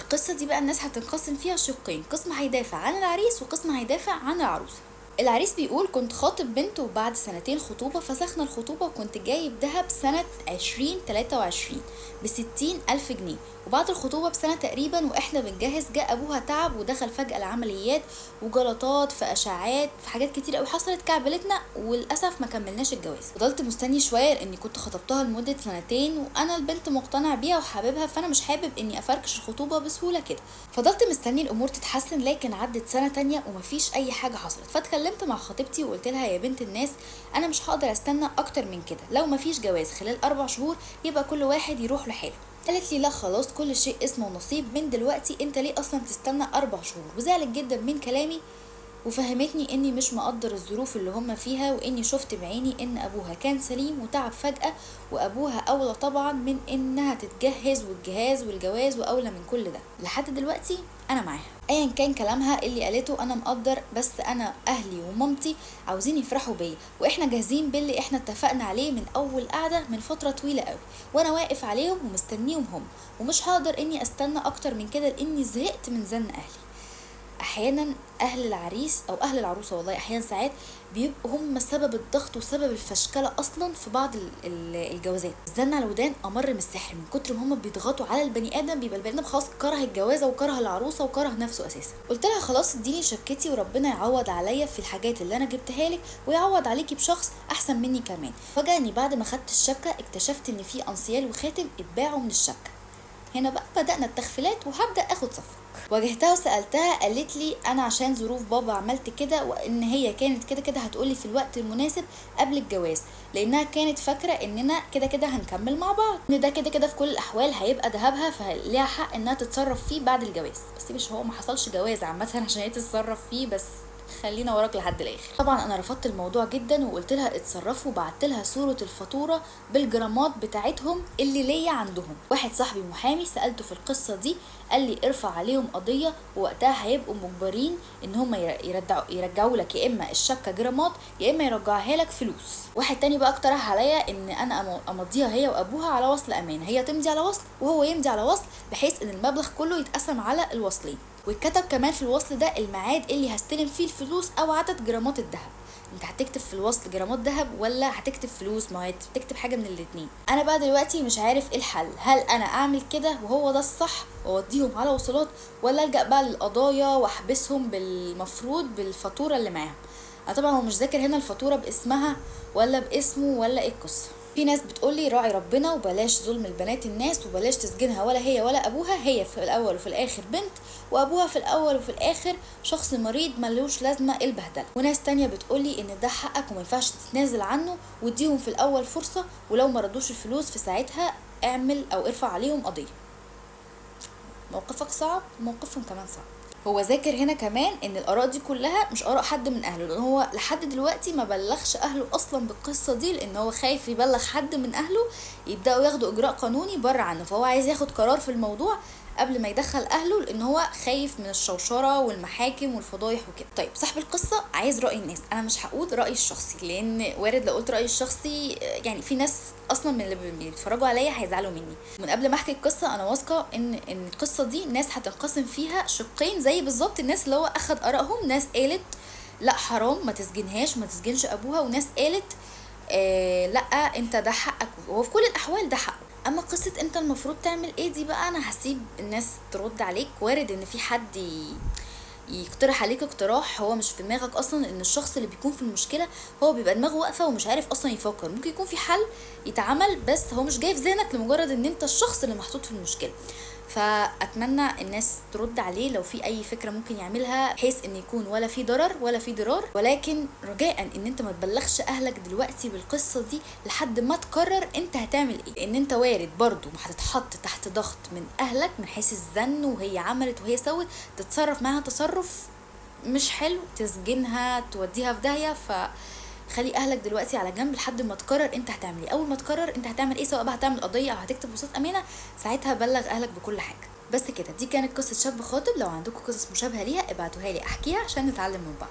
القصة دي بقى الناس هتنقسم فيها شقين، قسم هيدافع عن العريس وقسم هيدافع عن العروسة. العريس بيقول كنت خاطب بنته وبعد 2 خطوبة فسخنا الخطوبة وكنت جايب دهب سنة 2023 ب60,000 جنيه، وبعد الخطوبة بسنة تقريبا واحنا بنجهز جاء ابوها تعب ودخل فجأة العمليات وجلطات في اشعاعات في حاجات كتير قوي حصلت كعبلتنا، وللاسف ما كملناش الجواز. فضلت مستني شوية لاني كنت خطبتها لمدة 2 وانا البنت مقتنع بيها وحاببها، فانا مش حابب اني افركش الخطوبة بسهولة كده. فضلت مستني الامور تتحسن، لكن عدت سنة تانية ومفيش اي حاجة حصلت. فاتكلمت مع خطيبتي وقلت لها يا بنت الناس انا مش هقدر استنى اكتر من كده، لو مفيش جواز خلال 4 شهور يبقى كل واحد يروح لحاله. قالت لي لا خلاص كل شيء اسمه نصيب، من دلوقتي انت ليه اصلا تستنى 4 شهور، وزعلت جدا من كلامي وفهمتني اني مش مقدر الظروف اللي هم فيها، واني شفت بعيني ان ابوها كان سليم وتعب فجأة، وابوها اولى طبعا من انها تتجهز والجهاز والجواز واولى من كل ده. لحد دلوقتي انا معاها ايا كان كلامها اللي قالته انا مقدر، بس انا اهلي ومامتي عاوزين يفرحوا بيا واحنا جاهزين باللي احنا اتفقنا عليه من اول قعدة من فترة طويلة قوي، وانا واقف عليهم ومستنيهم هم، ومش هقدر اني استنى اكتر من كده لاني زهقت من زن اهلي. احيانا اهل العريس او اهل العروسه والله احيانا ساعات بيبقوا هم سبب الضغط وسبب الفشكله اصلا في بعض الجوازات. الزن على الودان امر من السحر، من كتر ما هم بيضغطوا على البني ادم بيبقى البني ادم خلاص كره الجوازه وكره العروسه وكره نفسه اساسا. قلت لها خلاص اديني شبكتي وربنا يعوض عليا في الحاجات اللي انا جبتها لك ويعوض عليكي بشخص احسن مني كمان. فجأني بعد ما خدت الشبكه اكتشفت ان في انسيال وخاتم اتباعوا من الشبكه. هنا بقى بدأنا التخفيلات وهبدأ اخد صفك. واجهتها وسألتها، قالت لي انا عشان ظروف بابا عملت كده، وان هي كانت كده كده هتقولي في الوقت المناسب قبل الجواز، لانها كانت فاكرة اننا كده كده هنكمل مع بعض، ان ده كده كده في كل الاحوال هيبقى ذهبها فليها حق انها تتصرف فيه بعد الجواز. بس مش هو ما حصلش جواز عامة عشان هي تتصرف فيه، بس خلينا وراك لحد الاخر. طبعا انا رفضت الموضوع جدا وقلت لها اتصرفوا، وبعت لها صوره الفاتوره بالجرامات بتاعتهم اللي ليا عندهم. واحد صاحبي محامي سالته في القصه دي قال لي ارفع عليهم قضيه، ووقتها هيبقوا مجبرين ان هم يرجعوا لك يا اما الشبكه جرامات يا اما يرجعوها لك فلوس. واحد تاني بقى اقترح عليا ان انا امضيها هي وابوها على وصل امانه، هي تمضي على وصل وهو يمضي على وصل، بحيث ان المبلغ كله يتقسم على الوصلين، ويتكتب كمان في الوصل ده الميعاد اللي هستلم فيه الفلوس او عدد جرامات الذهب. انت هتكتب في الوصل جرامات ذهب ولا هتكتب فلوس؟ ما هي تكتب حاجه من الاتنين. انا بقى دلوقتي مش عارف ايه الحل، هل انا اعمل كده وهو ده الصح واوديهم على وصلات، ولا الجا بقى للقضايا واحبسهم بالمفروض بالفاتوره اللي معاهم؟ انا طبعا هو مش ذاكر هنا الفاتوره باسمها ولا باسمه ولا ايه القصه. في ناس بتقولي راعي ربنا وبلاش ظلم البنات الناس وبلاش تسجنها، ولا هي ولا ابوها، هي في الاول وفي الاخر بنت، وابوها في الاول وفي الاخر شخص مريض ملوش لازمه البهدله. وناس تانية بتقولي ان ده حقك وما ينفعش تتنازل عنه، واديهم في الاول فرصه، ولو ما ردوش الفلوس في ساعتها اعمل او ارفع عليهم قضيه. موقفك صعب وموقفهم كمان صعب. هو ذاكر هنا كمان ان الاراء دي كلها مش اراء حد من اهله، لان هو لحد دلوقتي ما بلغش اهله اصلا بالقصه دي، لان هو خايف يبلغ حد من اهله يبداوا ياخدوا اجراء قانوني بره عنه، فهو عايز ياخد قرار في الموضوع قبل ما يدخل اهله، لان هو خايف من الشوشره والمحاكم والفضايح وكده. طيب صاحب القصه عايز راي الناس، انا مش هقول رايي الشخصي لان وارد لو قلت رايي الشخصي يعني في ناس اصلا من اللي بيتفرجوا عليا هيزعلوا مني. من قبل ما احكي القصه انا واثقه ان القصه دي ناس هتنقسم فيها شقين، زي بالظبط الناس اللي هو اخد ارائهم، ناس قالت لا حرام ما تسجنهاش وما تسجنش ابوها، وناس قالت لا انت ده حقك، وهو في كل الاحوال ده حقه. اما قصه انت المفروض تعمل ايه دي بقى انا هسيب الناس ترد عليك. وارد ان في حد يقترح عليك اقتراح هو مش في دماغك اصلا، ان الشخص اللي بيكون في المشكله هو بيبقى دماغه واقفه ومش عارف اصلا يفكر، ممكن يكون في حل يتعمل بس هو مش جاي في ذهنك لمجرد ان انت الشخص اللي محطوط في المشكله. فاتمنى الناس ترد عليه لو في اي فكره ممكن يعملها بحيث ان يكون ولا في ضرر ولا في ضرار، ولكن رجاء ان انت ما تبلغش اهلك دلوقتي بالقصه دي لحد ما تقرر انت هتعمل ايه، لان انت وارد برضو ما هتتحط تحت ضغط من اهلك من حيث الزن وهي عملت وهي سوت، تتصرف معاها تصرف مش حلو، تسجنها توديها في داهيه. خلي اهلك دلوقتي على جنب لحد ما تقرر انت هتعمل ايه. اول ما تقرر انت هتعمل ايه، سواء بقى هتعمل قضيه او هتكتب وثيقه امانه، ساعتها بلغ اهلك بكل حاجه. بس كده، دي كانت قصه شاب خاطب. لو عندكم قصص مشابهه ليها ابعتوها لي احكيها عشان نتعلم من بعض.